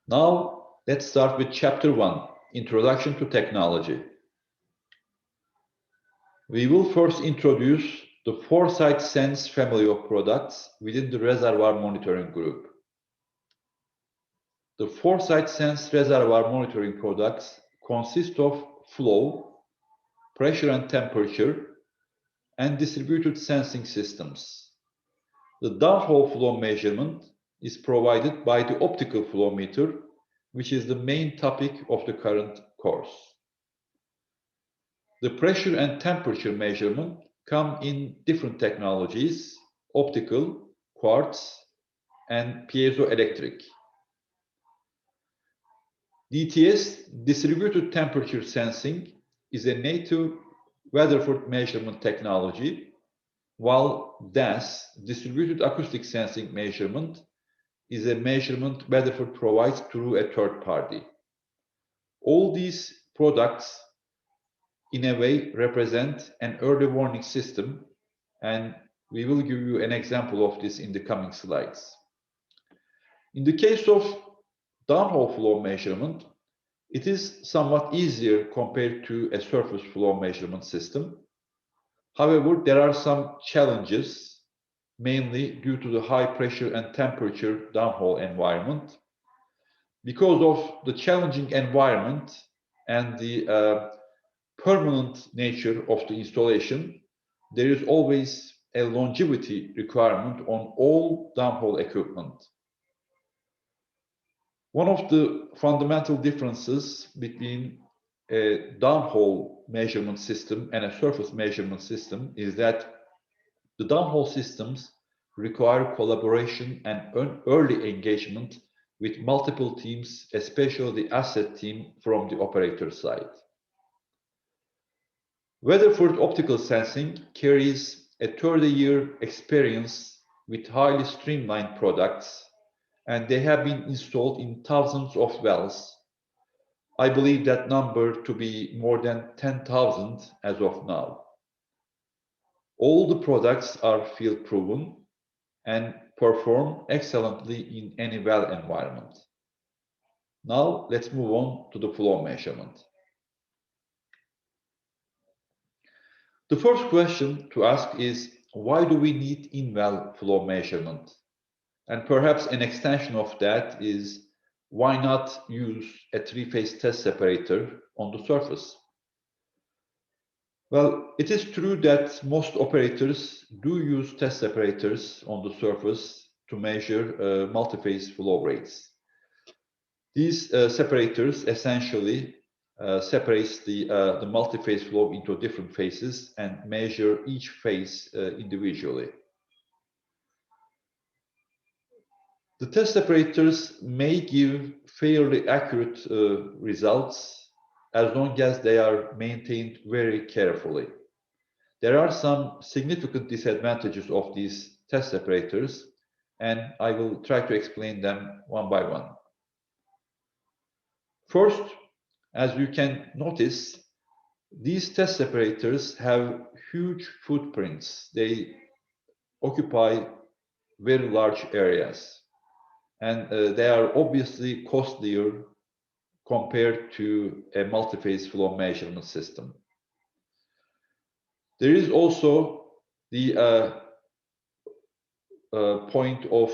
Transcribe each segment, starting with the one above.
Now, let's start with Chapter 1, Introduction to Technology. We will first introduce the ForeSite Sense family of products within the reservoir monitoring group. The ForeSite Sense reservoir monitoring products consist of flow, pressure and temperature, and distributed sensing systems. The downhole flow measurement is provided by the optical flow meter, which is the main topic of the current course. The pressure and temperature measurement come in different technologies: optical, quartz, and piezoelectric. DTS, distributed temperature sensing, is a native Weatherford measurement technology, while DAS, distributed acoustic sensing measurement, is a measurement Weatherford provides through a third party. All these products, in a way, represent an early warning system, and we will give you an example of this in the coming slides. In the case of downhole flow measurement, it is somewhat easier compared to a surface flow measurement system. However, there are some challenges, mainly due to the high pressure and temperature downhole environment. Because of the challenging environment and the permanent nature of the installation, there is always a longevity requirement on all downhole equipment. One of the fundamental differences between a downhole measurement system and a surface measurement system is that the downhole systems require collaboration and early engagement with multiple teams, especially the asset team from the operator side. Weatherford Optical Sensing carries a 30-year experience with highly streamlined products, and they have been installed in thousands of wells. I believe that number to be more than 10,000 as of now. All the products are field proven and perform excellently in any well environment. Now let's move on to the flow measurement. The first question to ask is, why do we need in-well flow measurement? And perhaps an extension of that is, why not use a three-phase test separator on the surface? Well, it is true that most operators do use test separators on the surface to measure multi-phase flow rates. These separators essentially separates the multi-phase flow into different phases and measure each phase individually. The test separators may give fairly accurate results as long as they are maintained very carefully. There are some significant disadvantages of these test separators, and I will try to explain them one by one. First, as you can notice, these test separators have huge footprints. They occupy very large areas, and they are obviously costlier compared to a multi-phase flow measurement system. There is also the point of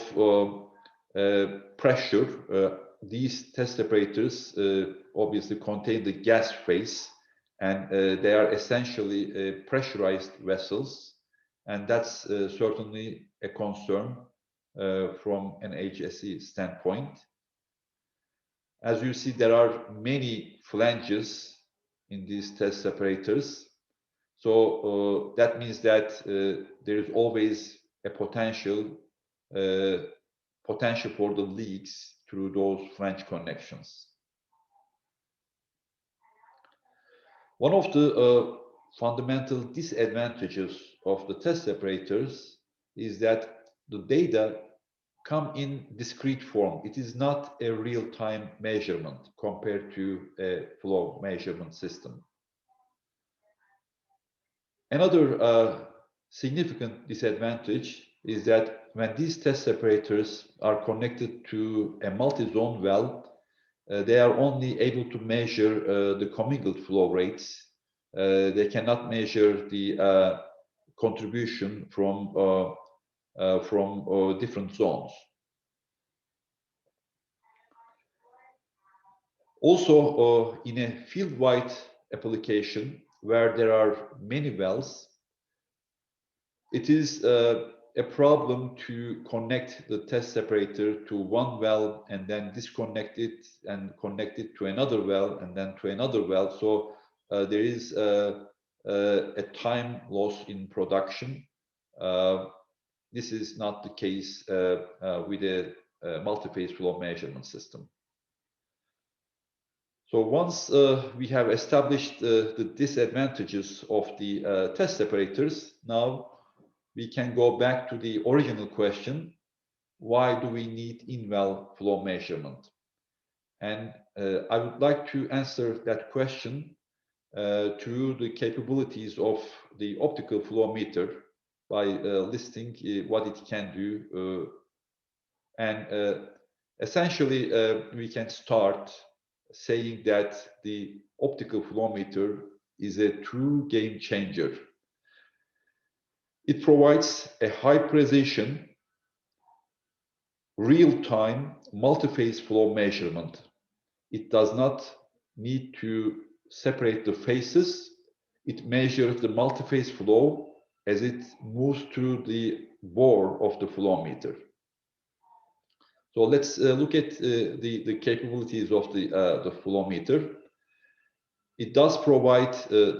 pressure. These test separators obviously contain the gas phase, and they are essentially pressurized vessels, and that's certainly a concern from an HSE standpoint. As you see, there are many flanges in these test separators, so that means that there is always a potential for the leaks through those flange connections. One of the fundamental disadvantages of the test separators is that the data come in discrete form. It is not a real-time measurement compared to a flow measurement system. Another significant disadvantage is that when these test separators are connected to a multi-zone well, they are only able to measure the commingled flow rates. They cannot measure the contribution from different zones. Also, in a field-wide application where there are many wells, it is a problem to connect the test separator to one well and then disconnect it and connect it to another well and then to another well. So there is a time loss in production. This is not the case with a multi-phase flow measurement system. So once we have established the disadvantages of the test separators, now we can go back to the original question: why do we need in-well flow measurement? And I would like to answer that question through the capabilities of the optical flow meter by listing what it can do. Essentially, we can start saying that the optical flow meter is a true game changer. It provides a high precision, real-time, multi-phase flow measurement. It does not need to separate the phases. It measures the multi-phase flow as it moves through the bore of the flow meter. So let's look at the capabilities of the flow meter. It does provide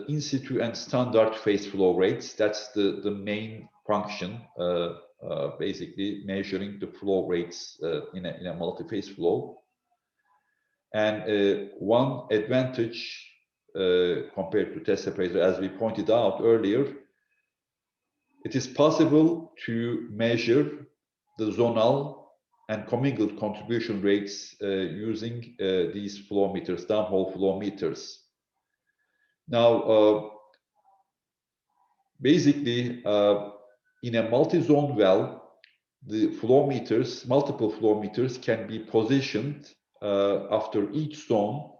in situ and standard phase flow rates. That's the main function, basically measuring the flow rates in a multi-phase flow. And one advantage compared to test separator, as we pointed out earlier, it is possible to measure the zonal and commingled contribution rates using these flow meters, downhole flow meters. Now, basically, in a multi-zone well, the flow meters, multiple flow meters, can be positioned after each zone,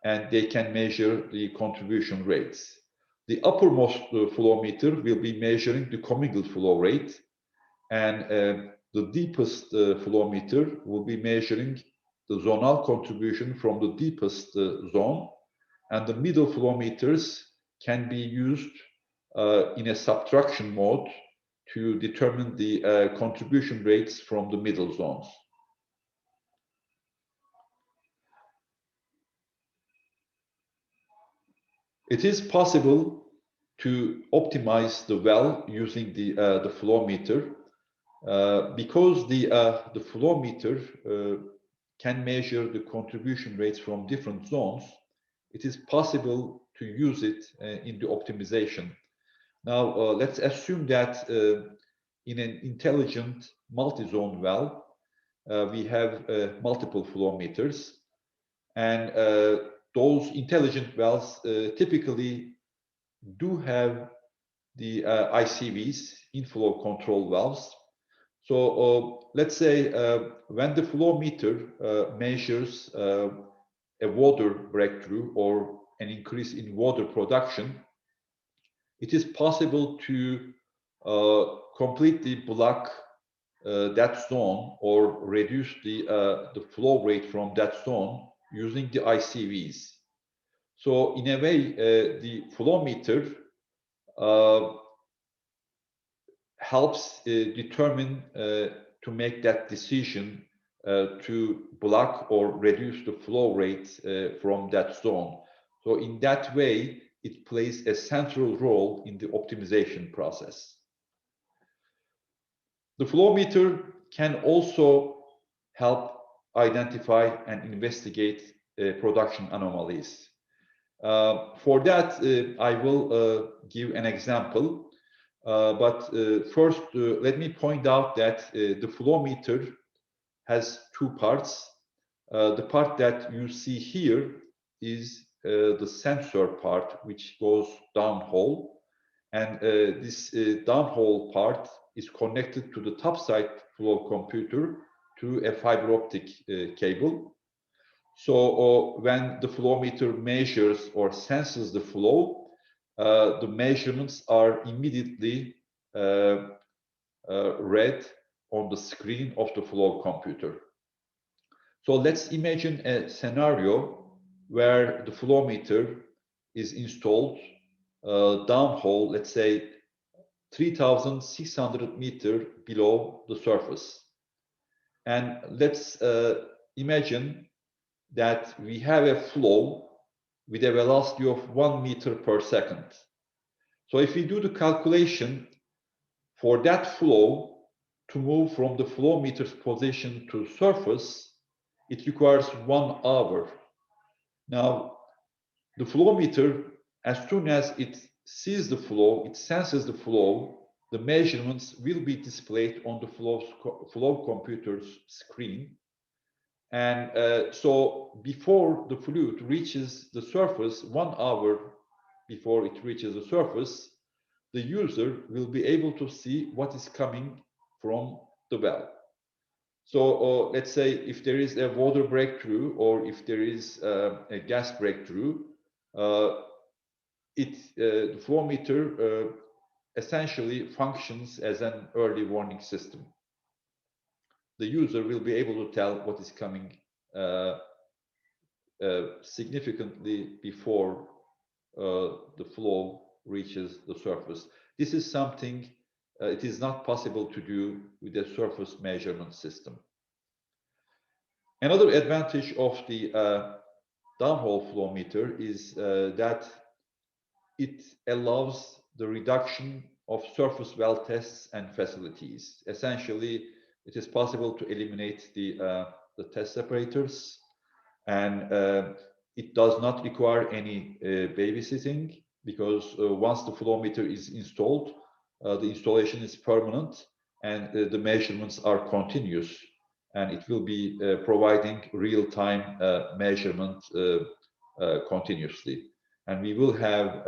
and they can measure the contribution rates. The uppermost flow meter will be measuring the commingled flow rate, and the deepest flow meter will be measuring the zonal contribution from the deepest zone, and the middle flow meters can be used in a subtraction mode to determine the contribution rates from the middle zones. It is possible to optimize the well using the flow meter because the flow meter can measure the contribution rates from different zones. It is possible to use it in the optimization. Now, let's assume that in an intelligent multi-zone well, we have multiple flow meters, and those intelligent wells typically do have the ICVs, inflow control valves. So let's say when the flow meter measures a water breakthrough or an increase in water production, it is possible to completely block that zone or reduce the flow rate from that zone using the ICVs. So in a way, the flow meter helps determine to make that decision to block or reduce the flow rate from that zone. So in that way, it plays a central role in the optimization process. The flow meter can also help identify and investigate production anomalies. For that, I will give an example. But first, let me point out that the flow meter has two parts. The part that you see here is the sensor part, which goes downhole. And this downhole part is connected to the topside flow computer through a fiber optic cable. So when the flow meter measures or senses the flow, the measurements are immediately read on the screen of the flow computer. So let's imagine a scenario where the flow meter is installed downhole, let's say 3,600 meters below the surface. And let's imagine that we have a flow with a velocity of 1 meter per second. So if we do the calculation for that flow to move from the flow meter's position to surface, it requires 1 hour. Now, the flow meter, as soon as it sees the flow, it senses the flow, the measurements will be displayed on the flow computer's screen. And so before the fluid reaches the surface, 1 hour before it reaches the surface, the user will be able to see what is coming from the well. So let's say if there is a water breakthrough or if there is a gas breakthrough, the flow meter essentially functions as an early warning system. The user will be able to tell what is coming significantly before the flow reaches the surface. This is something it is not possible to do with a surface measurement system. Another advantage of the downhole flow meter is that it allows the reduction of surface well tests and facilities. Essentially, it is possible to eliminate the test separators, and it does not require any babysitting, because once the flow meter is installed, the installation is permanent and the measurements are continuous, and it will be providing real-time measurement continuously. And we will have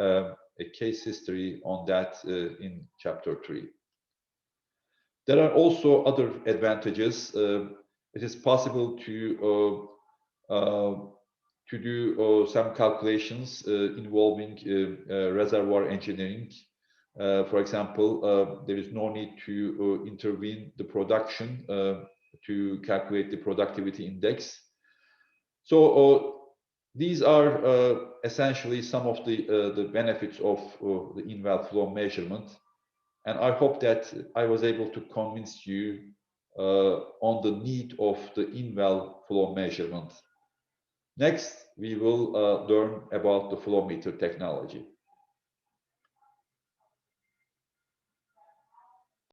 a case history on that in chapter 3. There are also other advantages. It is possible to do some calculations involving reservoir engineering. For example, there is no need to intervene the production to calculate the productivity index. So these are essentially some of the benefits of the in-well flow measurement. And I hope that I was able to convince you on the need of the in-well flow measurement. Next, we will learn about the flow meter technology.